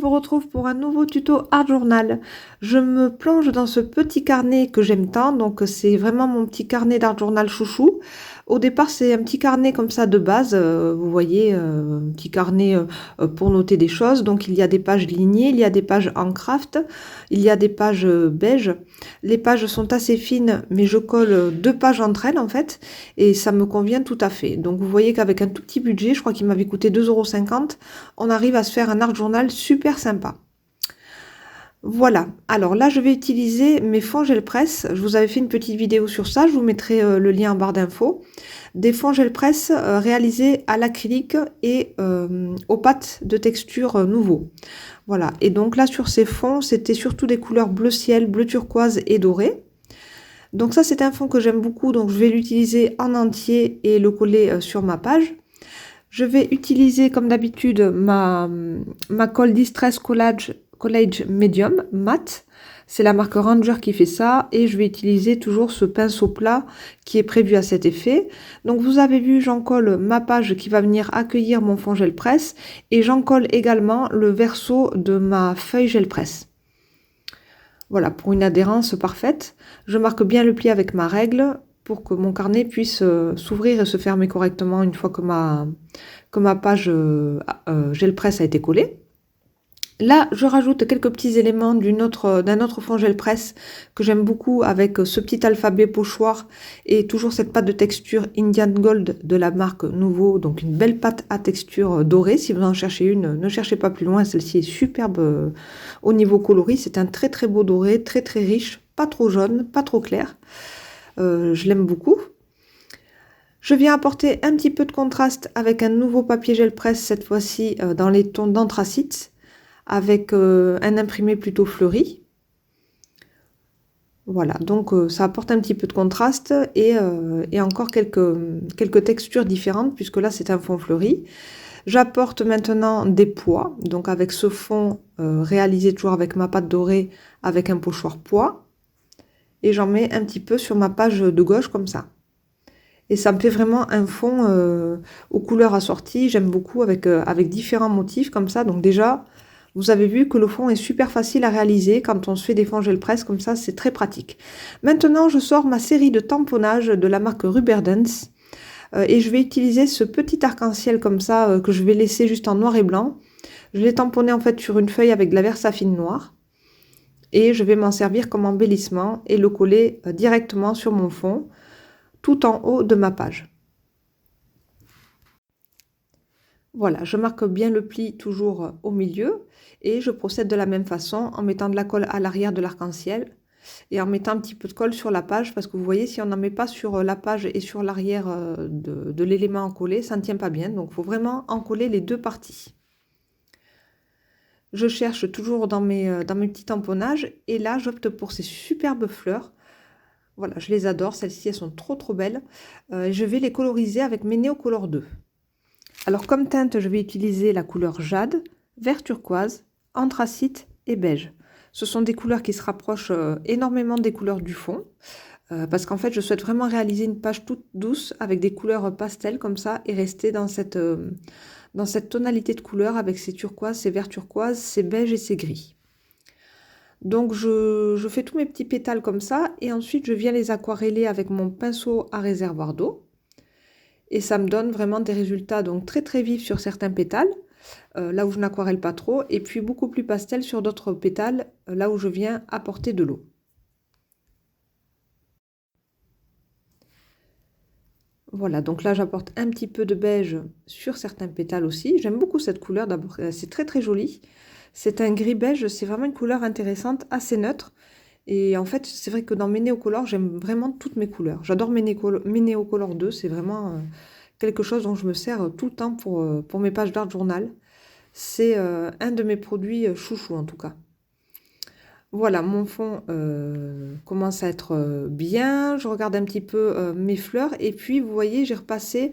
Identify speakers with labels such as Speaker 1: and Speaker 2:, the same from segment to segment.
Speaker 1: vous retrouve pour un nouveau tuto Art Journal. Je me plonge dans ce petit carnet que j'aime tant, donc c'est vraiment mon petit carnet d'Art Journal chouchou. Au départ, c'est un petit carnet comme ça de base, vous voyez, un petit carnet pour noter des choses. Donc il y a des pages lignées, il y a des pages en craft, il y a des pages beige. Les pages sont assez fines, mais je colle deux pages entre elles en fait, et ça me convient tout à fait. Donc vous voyez qu'avec un tout petit budget, je crois qu'il m'avait coûté 2,50 €, on arrive à se faire un art journal super sympa. Voilà, alors là je vais utiliser mes fonds gel presse. Je vous avais fait une petite vidéo sur ça, je vous mettrai le lien en barre d'infos. Des fonds gel presse réalisés à l'acrylique et aux pâtes de texture nouveau. Voilà, et donc là sur ces fonds, c'était surtout des couleurs bleu ciel, bleu turquoise et doré. Donc ça c'est un fond que j'aime beaucoup, donc je vais l'utiliser en entier et le coller sur ma page. Je vais utiliser comme d'habitude ma colle Distress Collage Medium mat. C'est la marque Ranger qui fait ça et je vais utiliser toujours ce pinceau plat qui est prévu à cet effet. Donc vous avez vu, j'en colle ma page qui va venir accueillir mon fond gel presse et j'en colle également le verso de ma feuille gel presse. Voilà, pour une adhérence parfaite. Je marque bien le pli avec ma règle pour que mon carnet puisse s'ouvrir et se fermer correctement une fois que ma page gel presse a été collée. Là, je rajoute quelques petits éléments d'un autre fond gel presse que j'aime beaucoup avec ce petit alphabet pochoir et toujours cette pâte de texture Indian Gold de la marque Nouveau. Donc une belle pâte à texture dorée. Si vous en cherchez une, ne cherchez pas plus loin. Celle-ci est superbe au niveau coloris. C'est un très très beau doré, très très riche, pas trop jaune, pas trop clair. Je l'aime beaucoup. Je viens apporter un petit peu de contraste avec un nouveau papier gel presse, cette fois-ci dans les tons d'anthracite, avec un imprimé plutôt fleuri. Voilà, donc ça apporte un petit peu de contraste et encore quelques textures différentes, puisque là c'est un fond fleuri. J'apporte maintenant des pois, donc avec ce fond réalisé toujours avec ma pâte dorée, avec un pochoir pois. Et j'en mets un petit peu sur ma page de gauche comme ça. Et ça me fait vraiment un fond aux couleurs assorties. J'aime beaucoup avec différents motifs comme ça. Donc déjà, vous avez vu que le fond est super facile à réaliser. Quand on se fait des fonds gel presse comme ça, c'est très pratique. Maintenant, je sors ma série de tamponnage de la marque Ruberdance. Et je vais utiliser ce petit arc-en-ciel comme ça que je vais laisser juste en noir et blanc. Je l'ai tamponné en fait sur une feuille avec de la Versafine noire. Et je vais m'en servir comme embellissement et le coller directement sur mon fond, tout en haut de ma page. Voilà, je marque bien le pli toujours au milieu et je procède de la même façon en mettant de la colle à l'arrière de l'arc-en-ciel et en mettant un petit peu de colle sur la page parce que vous voyez, si on n'en met pas sur la page et sur l'arrière de l'élément collé, ça ne tient pas bien. Donc il faut vraiment en coller les deux parties. Je cherche toujours dans mes petits tamponnages et là j'opte pour ces superbes fleurs. Voilà, je les adore, celles-ci elles sont trop belles. Je vais les coloriser avec mes Neocolor 2. Alors comme teinte, je vais utiliser la couleur jade, vert turquoise, anthracite et beige. Ce sont des couleurs qui se rapprochent énormément des couleurs du fond. Parce qu'en fait, je souhaite vraiment réaliser une page toute douce avec des couleurs pastel comme ça et rester dans cette tonalité de couleurs avec ces turquoises, ces verts turquoises, ces beiges et ces gris. Donc je fais tous mes petits pétales comme ça et ensuite je viens les aquareller avec mon pinceau à réservoir d'eau. Et ça me donne vraiment des résultats donc très vifs sur certains pétales, là où je n'aquarelle pas trop, et puis beaucoup plus pastel sur d'autres pétales, là où je viens apporter de l'eau. Voilà, donc là j'apporte un petit peu de beige sur certains pétales aussi. J'aime beaucoup cette couleur, d'abord c'est très joli. C'est un gris beige, c'est vraiment une couleur intéressante, assez neutre. Et en fait, c'est vrai que dans mes Neocolor, j'aime vraiment toutes mes couleurs. J'adore mes Neocolor 2, c'est vraiment quelque chose dont je me sers tout le temps pour mes pages d'art journal. C'est un de mes produits chouchou en tout cas. Voilà, mon fond commence à être bien. Je regarde un petit peu mes fleurs et puis vous voyez, j'ai repassé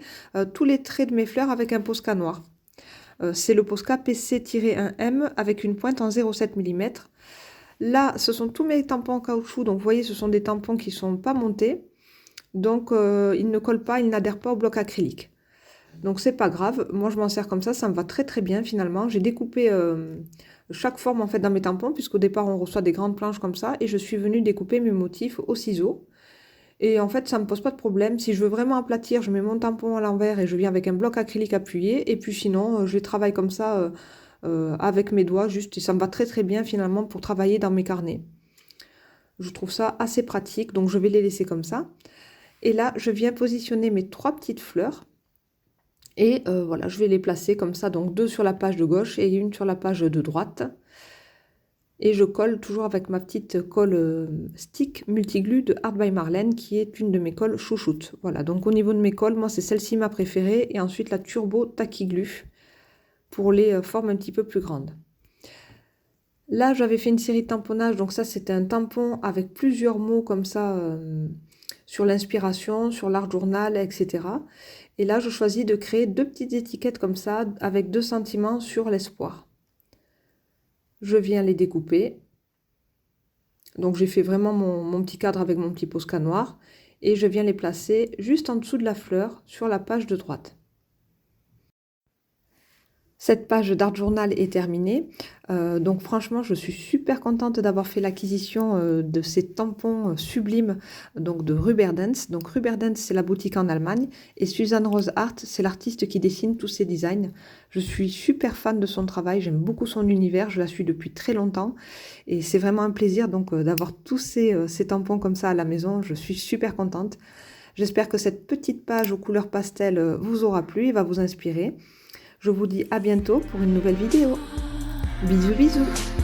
Speaker 1: tous les traits de mes fleurs avec un Posca noir. C'est le Posca PC-1M avec une pointe en 0,7 mm. Là, ce sont tous mes tampons en caoutchouc, donc vous voyez, ce sont des tampons qui ne sont pas montés, donc ils ne collent pas, ils n'adhèrent pas au bloc acrylique. Donc c'est pas grave, moi je m'en sers comme ça me va très très bien finalement. J'ai découpé chaque forme en fait dans mes tampons, puisqu'au départ on reçoit des grandes planches comme ça, et je suis venue découper mes motifs au ciseau. Et en fait ça me pose pas de problème. Si je veux vraiment aplatir, je mets mon tampon à l'envers et je viens avec un bloc acrylique appuyé. Et puis sinon je les travaille comme ça avec mes doigts juste, et ça me va très très bien finalement pour travailler dans mes carnets. Je trouve ça assez pratique, donc je vais les laisser comme ça. Et là je viens positionner mes 3 petites fleurs. Et voilà, je vais les placer comme ça, donc 2 sur la page de gauche et une sur la page de droite. Et je colle toujours avec ma petite colle stick multiglue de Art by Marlène, qui est une de mes colles chouchoutes. Voilà, donc au niveau de mes colles, moi c'est celle-ci ma préférée, et ensuite la Turbo Tacky Glue pour les formes un petit peu plus grandes. Là j'avais fait une série de tamponnages, donc ça c'était un tampon avec plusieurs mots comme ça sur l'inspiration, sur l'art journal, etc. Et là je choisis de créer 2 petites étiquettes comme ça avec 2 sentiments sur l'espoir. Je viens les découper. Donc j'ai fait vraiment mon petit cadre avec mon petit Posca noir, et je viens les placer juste en dessous de la fleur sur la page de droite. Cette page d'Art Journal est terminée. Donc franchement, je suis super contente d'avoir fait l'acquisition de ces tampons sublimes, donc de Ruberdance. Donc Ruberdance, c'est la boutique en Allemagne, et Suzanne Rose Art, c'est l'artiste qui dessine tous ces designs. Je suis super fan de son travail, j'aime beaucoup son univers, je la suis depuis très longtemps, et c'est vraiment un plaisir donc d'avoir tous ces tampons comme ça à la maison. Je suis super contente. J'espère que cette petite page aux couleurs pastel vous aura plu et va vous inspirer. Je vous dis à bientôt pour une nouvelle vidéo. Bisous bisous.